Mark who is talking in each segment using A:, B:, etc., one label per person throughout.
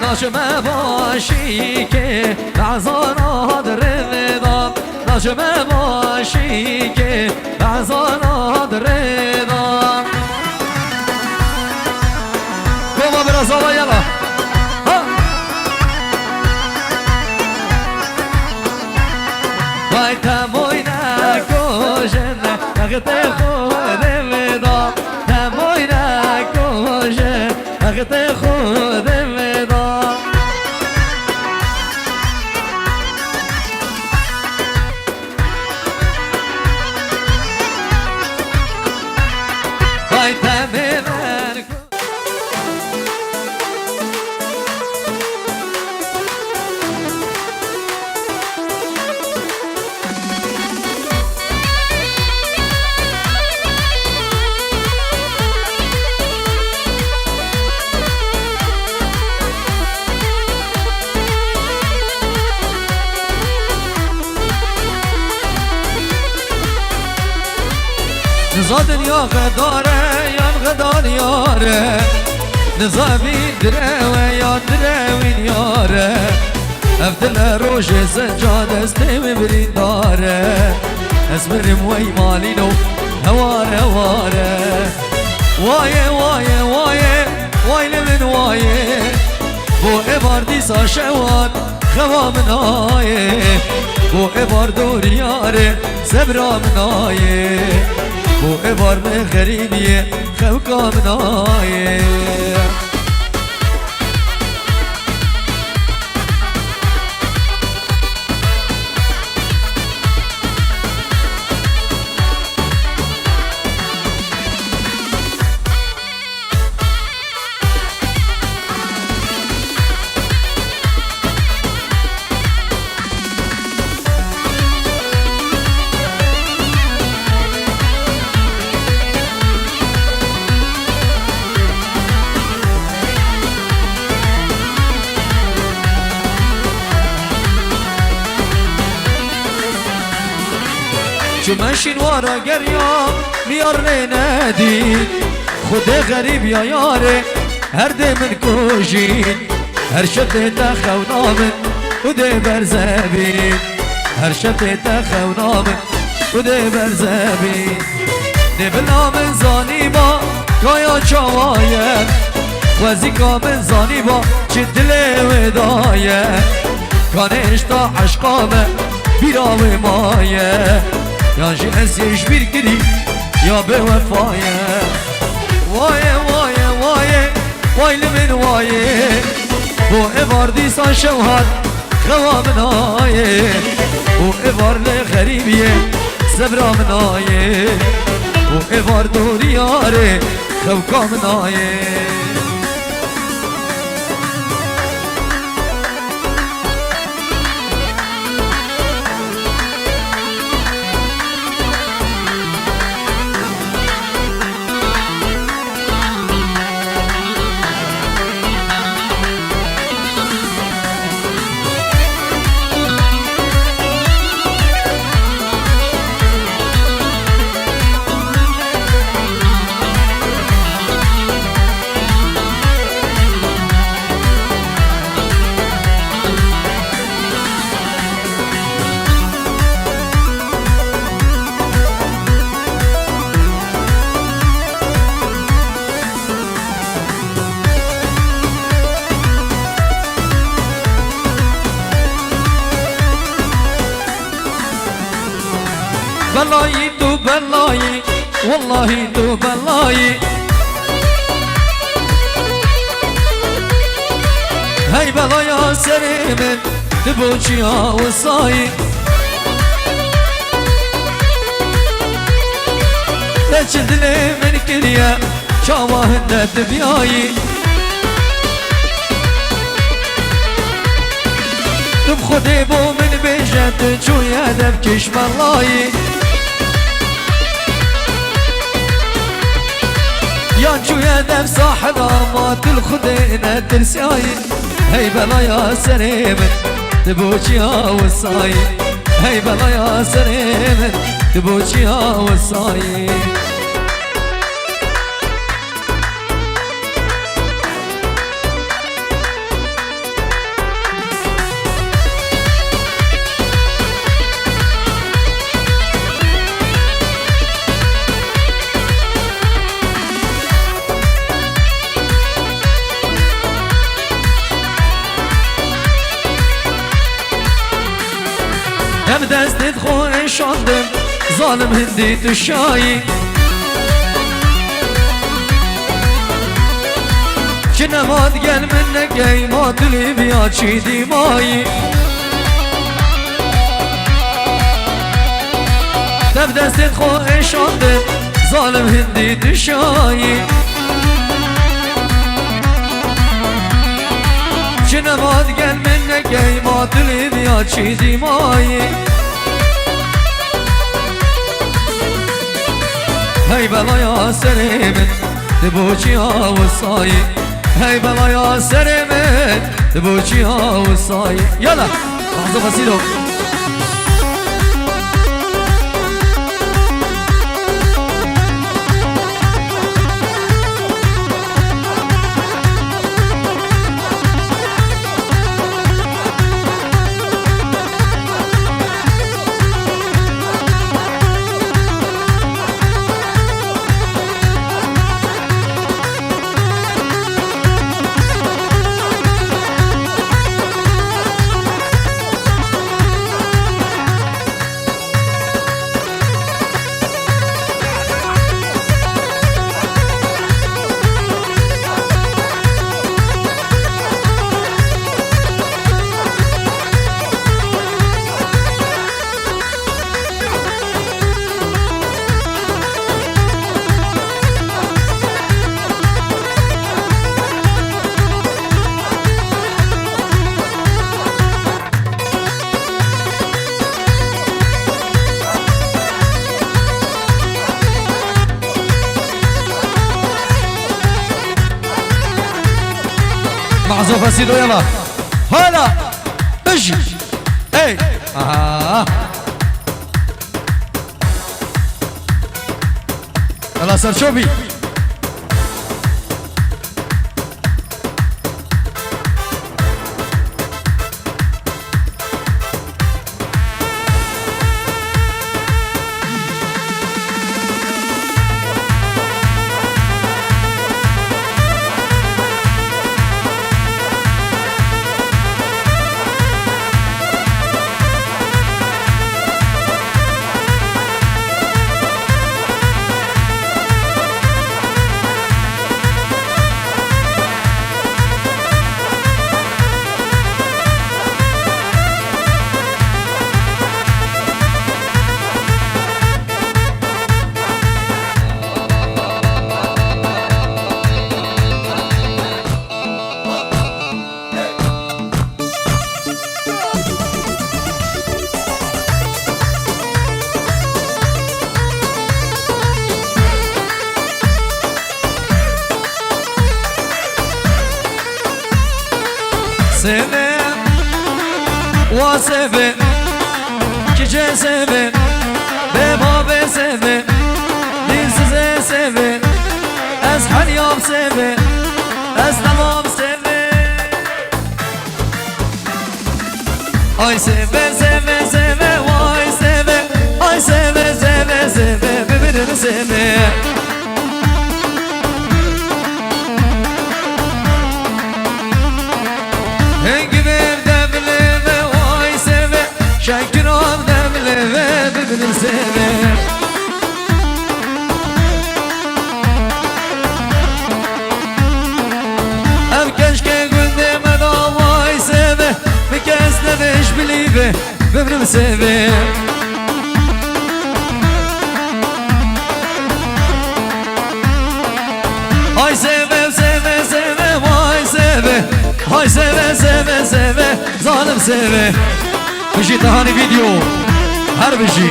A: ناجم باشی که بعضانا دردا ناجم باشی که بعضانا دردا كوما برازالا يلا وای تموینا کجن وقت خود ودا تموینا کجن وقت خود ودا وای تموینا نزا دنیا غداره یا غدار یاره نزا بین دروه یا دروین یاره افتل روش سجاد استیم برین داره اسمرم وی مالینو هواره هواره وایه وایه وایه وای لمن وایه بو ابار دیسا شوان خوا من آیه بو ابار دور یاره زبرا من آیه بو ابار من غریبیه خوکا من آیه چمشین وارا گریا میار ندی خود غریب یا یاره هر ده من کشین هر شب تا خونامن خود برزبین هر شب تا خونامن خود برزبین نبلا من زانی با کایا چاوایم وزیکا من زانی با چه دل ودایم کانش تا عشقامه بیراو مایه یا جی ازیش بیر کری یا به وفایه وایه وایه وایه وای لمن وایه بو ابار دیسان شوهر خوا من آیه بو ابار لغریبیه زبرا من آیه بو ابار دوریاره خوکا من آیه بلاي تو بلاي والله تو بلاي هاي بلايا سريمن تبوشيا وصاي تجد لي من كريا شواهن تبياي تبخدي بو من بيجت شو يا دبكش بلاي يا شو يا دب صاحب ما تلخدينا ترساي هاي بلا يا سريم تبوشي وصاي هاي بلا يا سريم تبوشي وصاي دستت خوی شاندم ظالم هندی تو شایی که نماد گل من نگی ما دلی بیا چی دیمایی دب دستت خوی شاندم ظالم هندی تو شایی که نماد گل من نگی ما دلی بیا چی دیمایی هی بلا یا سر من دبوچی ها و سایی هی بلا یا سر من دبوچی ها و سایی یالا لحظه بسیدو معزوفة سيدو يلا هلا اجي اي يلا سرشوبي سبب وسبب كيجي سبب بباب سبب دينسز سبب أسحل يوم سبب أسلمام سبب أي سبب سبب سبب واي سبب أي سبب سبب سبب ببدل سبب شكرا دمله ببن سبب أبكش كقلت مداواي سبب بكس نبش بليبه ببن سبب هاي سبب سبب سبب هاي سبب هاي سبب سبب سبب ظالم سبب بشي تهاني فيديو هر بشي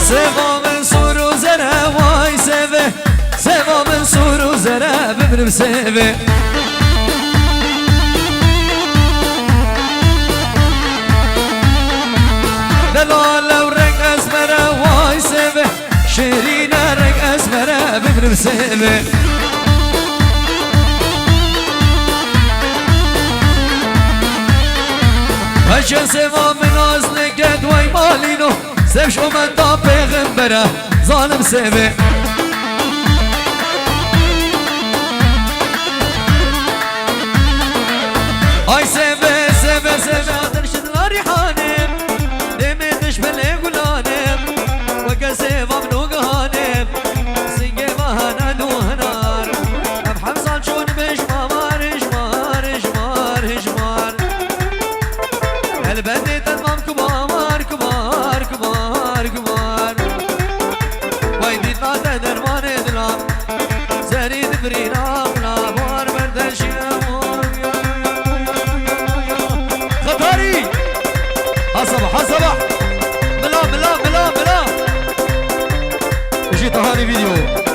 A: سوا من سور و زره واي سبه سوا من سور و زره ببرم سبه دلال ورق اسمره واي سبه شيرين رق اسمره ببرم سبه چه سوا من از نگد وی مالینو سب شو من دا پیغمبره ظالم سبه آی سبه سبه سبه درشد لاريحانم دمتش بله گلانم وگه سوا منو گهانم سنگه بهانا دوهنار اب حمزان چون بشمار اشمار اشمار اشمار البته تمام كبار كبار كبار كبار ويدي طاطا درمان دلام زريد برينا بلا بار بردش خطاري حصبح حصبح بلا بلا بلا بلا اجي طهاري فيديو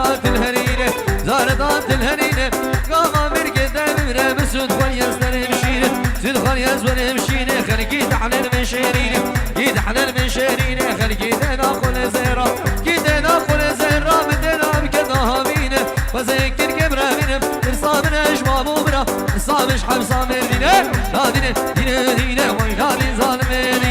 A: زاردات الهرينة زاردات الهرينة قام مرقد أمره بسود خليز نمشينه سود خليز ونمشينه خلقيت على المشيرينه قيد على المشيرينه خلقيت ناخل زيرا قيد ناخل زيرا بدنا بكذا مينه وذكر كبره منه إرصامنا إجمام ومنا إرصامش حبصام دينه لا دينه دينه دينه ويلا دين ظالم دينه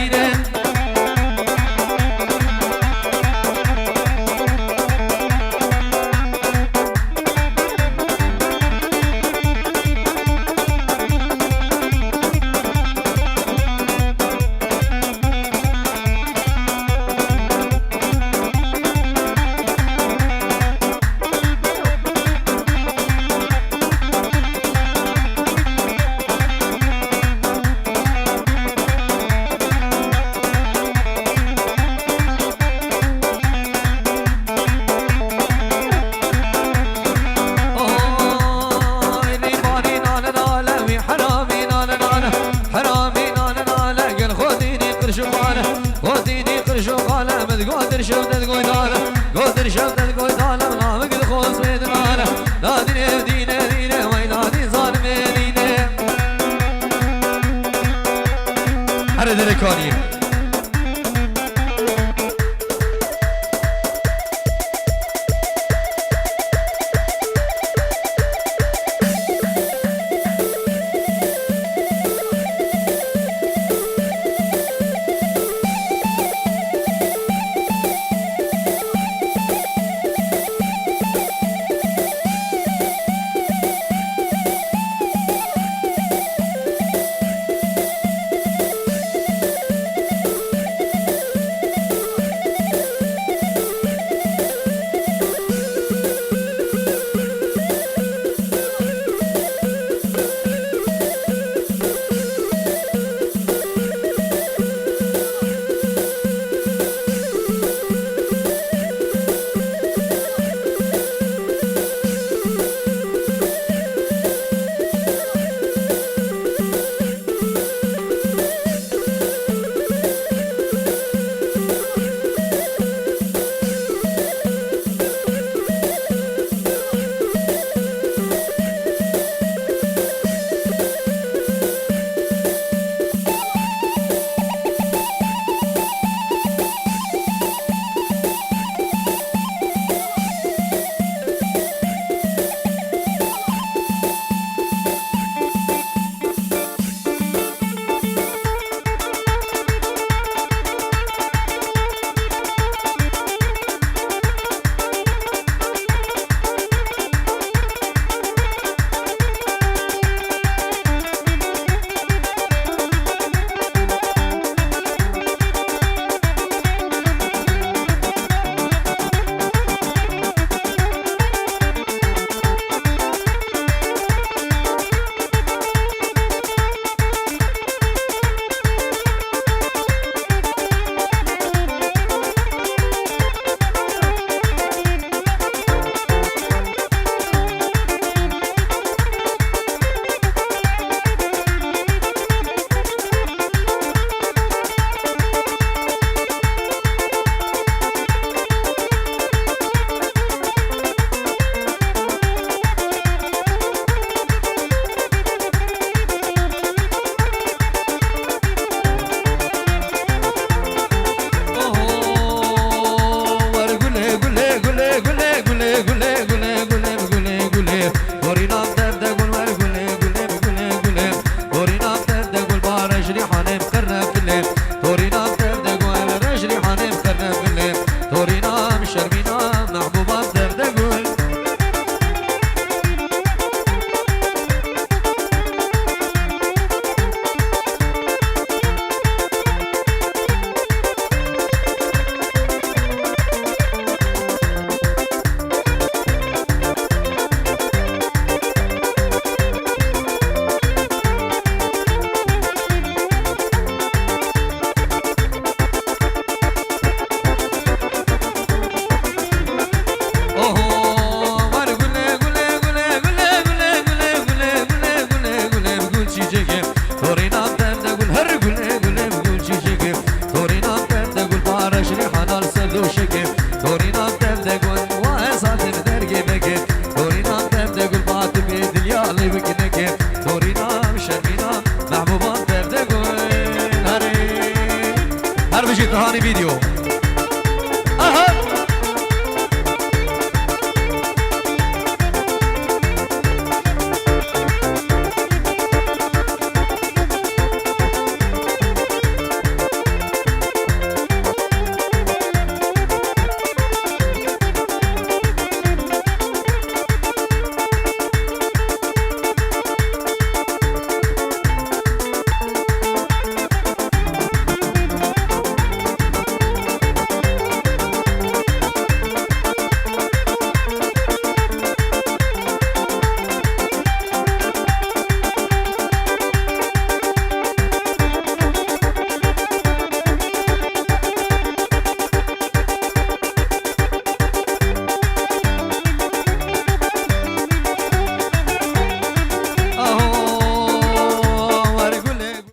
A: يدك